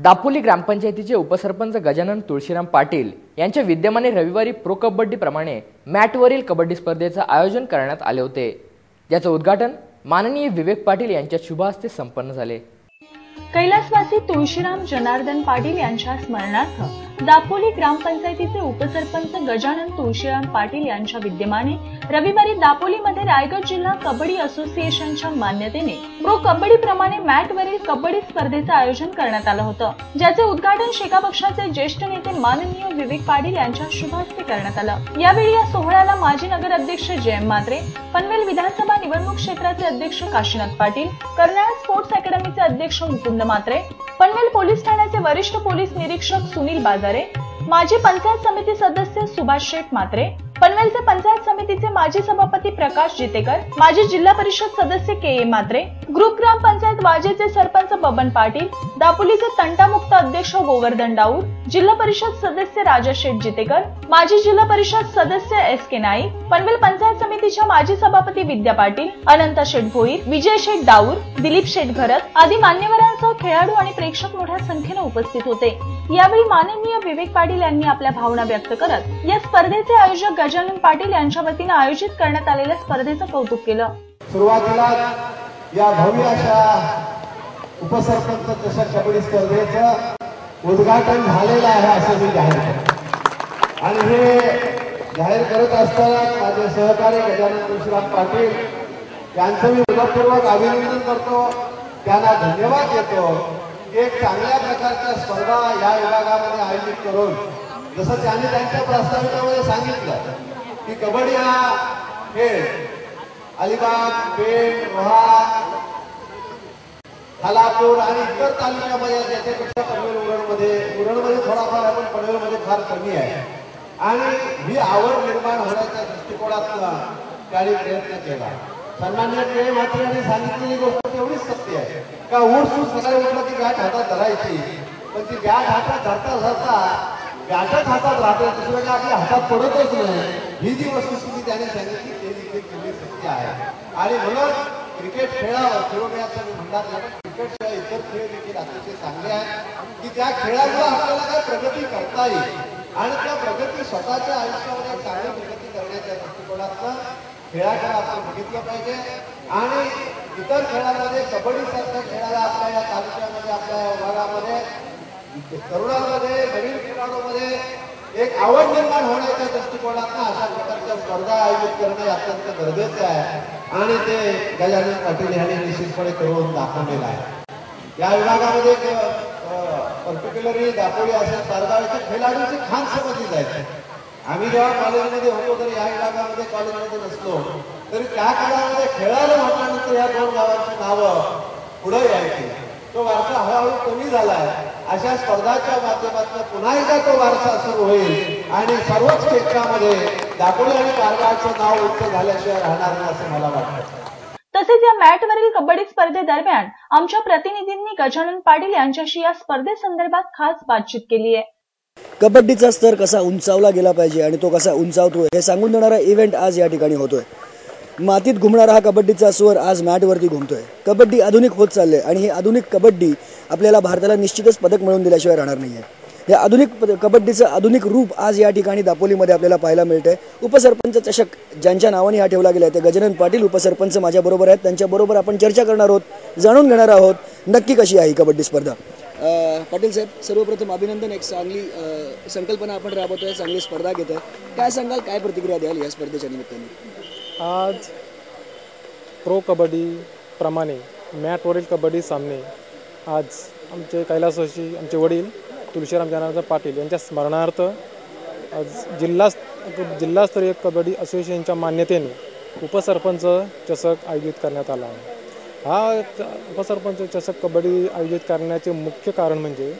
दापोली ग्रामपंचायतीचे उपसरपंच गजानन तुळशीराम पाटील यांच्या विद्यमाने रविवारी प्रो कबड्डी प्रमाणे मॅटवरील कबड्डी स्पर्धेचे आयोजन करण्यात आले होते, ज्याचे उद्घाटन माननीय विवेक पाटील यांच्या शुभ हस्ते संपन्न झाले। कैलासवासी तुळशीराम जनार्दन पाटील यांच्या स्मरणार्थ दापोली ग्रामपंचायतीचे उपसरपंच गजानन तुळशीराम पाटील यांच्या विद्यमाने रविवारी दापोलीमध्ये रायगड जिल्हा कबड्डी असोसिएशनच्या मान्यतेने प्रो कबड्डी प्रमाणे मॅटवरील कबड्डी स्पर्धेचे आयोजन करण्यात आलं होतं, ज्याचे उद्घाटन शेका पक्षाचे ज्येष्ठ नेते माननीय विवेक पाटील यांच्या शुभ हस्ते करण्यात आलं। यावेळी या सोहळ्याला माजी नगराध्यक्ष जयम म्हात्रे, पनवेल विधानसभा निवडणूक क्षेत्राचे अध्यक्ष काशीनाथ पाटील, कर्नाळ स्पोर्ट्स अकॅडमीचे अध्यक्ष मुकुंद म्हात्रे, पनवेल पोलीस ठाण्याचे वरिष्ठ पोलीस निरीक्षक सुनील बाजारे, माजी पंचायत समिती सदस्य सुभाष शेठ म्हात्रे, पनवेलचे पंचायत समितीचे माजी सभापती प्रकाश जितेकर, माजी जिल्हा परिषद सदस्य के ए म्हात्रे, ग्रुप ग्रामपंचायत वाजेचे सरपंच बबन पाटील, दापोलीचे तंटामुक्त अध्यक्ष गोवर्धन डाऊर, जिल्हा परिषद सदस्य राजा शेठ जितेकर, माजी जिल्हा परिषद सदस्य एस के नाईक, पनवेल पंचायत समितीच्या माजी सभापती विद्या पाटील, अनंत शेठ भोईर, विजय शेठ डाऊर, दिलीप शेठ घरत आदी मान्यवरांसह खेळाडू आणि प्रेक्षक मोठ्या संख्येने उपस्थित होते। यावेळी माननीय विवेक पाटील यांनी आपल्या भावना व्यक्त करत या स्पर्धेचे आयोजक गजानन पाटील यांच्या वतीने आयोजित करण्यात आलेल्या स्पर्धेचं कौतुक केलं। सुरुवातीला या भव्य अशा उपसरपंच चषक कबड्डी स्पर्धेचं उद्घाटन झालेलं आहे असं मी जाहीर करतो आणि हे जाहीर करत असताना माझे सहकारी गजानन तुळशीराम पाटील यांचं मी मनपूर्वक अभिनंदन करतो, त्यांना धन्यवाद देतो। एक चांगल्या प्रकारच्या स्पर्धा या विभागामध्ये आयोजित करून जसं त्यांनी त्यांच्या प्रस्ताविकामध्ये सांगितलं की कबड्डी हा खेळ अलिबाग, पेण, रोहा, खालापूर आणि इतर तालुक्यामध्ये त्याच्यापेक्षा पनवेल उरणमध्ये थोडाफार आहे, पण पनवेलमध्ये फार कमी आहे आणि ही आवड निर्माण होण्याच्या दृष्टिकोनातून त्यांनी प्रयत्न केला। सन्माननीय के ए म्हात्रे यांनी सांगितलेली गोष्ट तेवढीच सत्य आहे का उठसूट सकाळी उठलं की गॅट हातात धरायची, पण ती गॅट हातात धरता गॅटच हातात राहते, दुसरं काय आपल्या हातात पडतच नाही। ही जी वस्तुस्थिती त्यांनी सांगितली तेवढी सत्य आहे आणि म्हणून क्रिकेट खेळण्याचं मी म्हणणार नाही, पण क्रिकेट शिवाय इतर खेळ देखील अतिशय चांगले आहेत की त्या खेळामुळे आपल्याला काय प्रगती करता येईल आणि त्या प्रगती स्वतःच्या आयुष्यामध्ये चांगली प्रगती करण्याच्या दृष्टिकोनातून खेळाकडे आपण बघितलं पाहिजे आणि इतर खेळामध्ये कबड्डी सारख्या खेळाला आपल्या या तालुक्यामध्ये आपल्या विभागामध्ये तरुणांमध्ये नवीन खेळाडूमध्ये एक आवड निर्माण होण्याच्या दृष्टिकोनातून अशा प्रकारच्या स्पर्धा आयोजित करणे अत्यंत गरजेचे आहे आणि ते गजानन पाटील यांनी निश्चितपणे करून दाखवलेलं आहे। या विभागामध्ये पर्टिक्युलरली दापोली असेल तारगावचे खेळाडूची खान समजली जायची। आम्ही जेव्हा कॉलेजमध्ये होतो तर या विभागामध्ये कॉलेजमध्ये नसलो तरी त्या काळामध्ये खेळायला म्हटल्यानंतर या दोन गावांची नावं पुढे यायची। तो वारसा हळूहळू कमी झालाय। अशा स्पर्धाच्या माध्यमातून पुन्हा एकदा तो वारसा सुरू होईल आणि सर्वच क्षेत्रामध्ये दापोली आणि तारगावचं नाव उच्च झाल्याशिवाय राहणार नाही असं मला वाटतं। तसेच या मॅटवरील कबड्डी स्पर्धेदरम्यान आमच्या प्रतिनिधींनी गजानन पाटील यांच्याशी या स्पर्धेसंदर्भात खास बातचीत केली आहे। कबड्डीचा स्तर कसा उंचावला गेला पाहिजे आणि तो कसा उंचावतोय हे सांगून देणारा इव्हेंट आज या ठिकाणी होतोय। मातीत घुमणारा हा कबड्डीचा स्वर आज मॅटवरती घुमतोय। कबड्डी आधुनिक होत चालले आणि ही आधुनिक कबड्डी आपल्याला भारताला निश्चितच पदक मिळवून दिल्याशिवाय राहणार नाहीये। या आधुनिक कबड्डीचं आधुनिक रूप आज या ठिकाणी दापोलीमध्ये आपल्याला पाहायला मिळतंय। उपसरपंच चषक ज्यांच्या नावाने हा ठेवला गेला ते गजानन पाटील उपसरपंच माझ्याबरोबर आहेत, त्यांच्याबरोबर आपण चर्चा करणार आहोत, जाणून घेणार आहोत नक्की कशी आहे ही कबड्डी स्पर्धा। पाटील साहेब, सर्वप्रथम अभिनंदन, एक चांगली संकल्पना आपण राबवतोय, चांगली स्पर्धा घेतोय, काय सांगाल, काय प्रतिक्रिया द्याल या स्पर्धेच्या निमित्ताने? आज प्रो कबड्डी प्रमाणे मॅटवरील कबड्डी सामने आज आमचे कैलासवासी आमचे वडील तुळशीराम जनार्दन पाटील यांच्या स्मरणार्थ आज जिल्हास्तरीय कबड्डी असोसिएशनच्या मान्यतेने उपसरपंच चषक आयोजित करण्यात आला आहे। हा उपसरपंच चषक कबड्डी आयोजित करण्याचे मुख्य कारण म्हणजे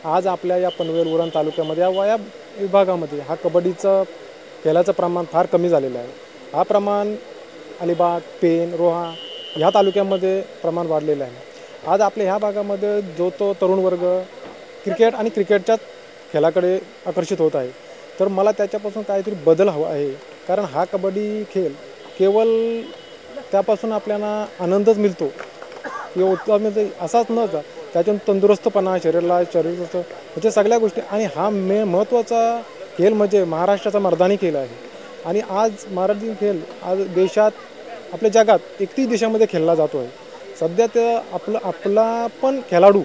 आज आपल्या या पनवेल उरण तालुक्यामध्ये या विभागामध्ये हा कबड्डीचं खेळाचं प्रमाण फार कमी झालेलं आहे। हा प्रमाण अलिबाग, पेण, रोहा ह्या तालुक्यामध्ये प्रमाण वाढलेलं आहे। आज आपल्या ह्या भागामध्ये जो तो तरुण वर्ग क्रिकेट आणि क्रिकेटच्या खेळाकडे आकर्षित होत आहे, तर मला त्याच्यापासून काहीतरी बदल हवा आहे, कारण हा कबड्डी खेळ केवळ त्यापासून आपल्याला आनंदच मिळतो, असाच न त्यातून तंदुरुस्तपणा शरीर म्हणजे सगळ्या गोष्टी आणि हा महत्त्वाचा खेळ म्हणजे महाराष्ट्राचा मर्दानी खेळ आहे. आणि आज मराठी खेळ आज देशात आपल्या जगात 31 देशामध्ये खेळला जातो आहे. सध्या ते आपला पण खेळाडू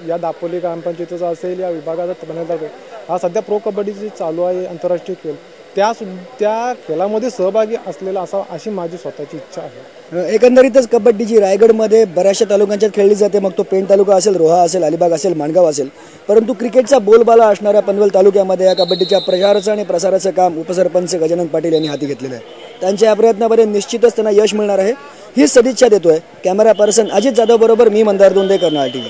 या दापोली ग्रामपंचायतीचा असेल या विभागाचा बनवला जातो. हा सध्या प्रो कबड्डीची चालू आहे आंतरराष्ट्रीय खेळ त्या खेळामध्ये सहभागी असलेला अशी माझी स्वतःची इच्छा आहे. एकंदरीतच कबड्डी जी रायगडमध्ये बऱ्याचशा तालुक्यांच्यात खेळली जाते, मग तो पेण तालुका असेल, रोहा असेल, अलिबाग असेल, माणगाव असेल, परंतु क्रिकेटचा बोलबाला असणाऱ्या पनवेल तालुक्यामध्ये या कबड्डीच्या प्रचाराचं आणि प्रसाराचं काम उपसरपंच गजानन पाटील यांनी हाती घेतलेलं आहे. त्यांच्या या प्रयत्नामध्ये निश्चितच त्यांना यश मिळणार आहे ही सदिच्छा देतोय. कॅमेरा पर्सन अजित जाधव बरोबर मी मंदार दोंदे, कर्नाळ TV.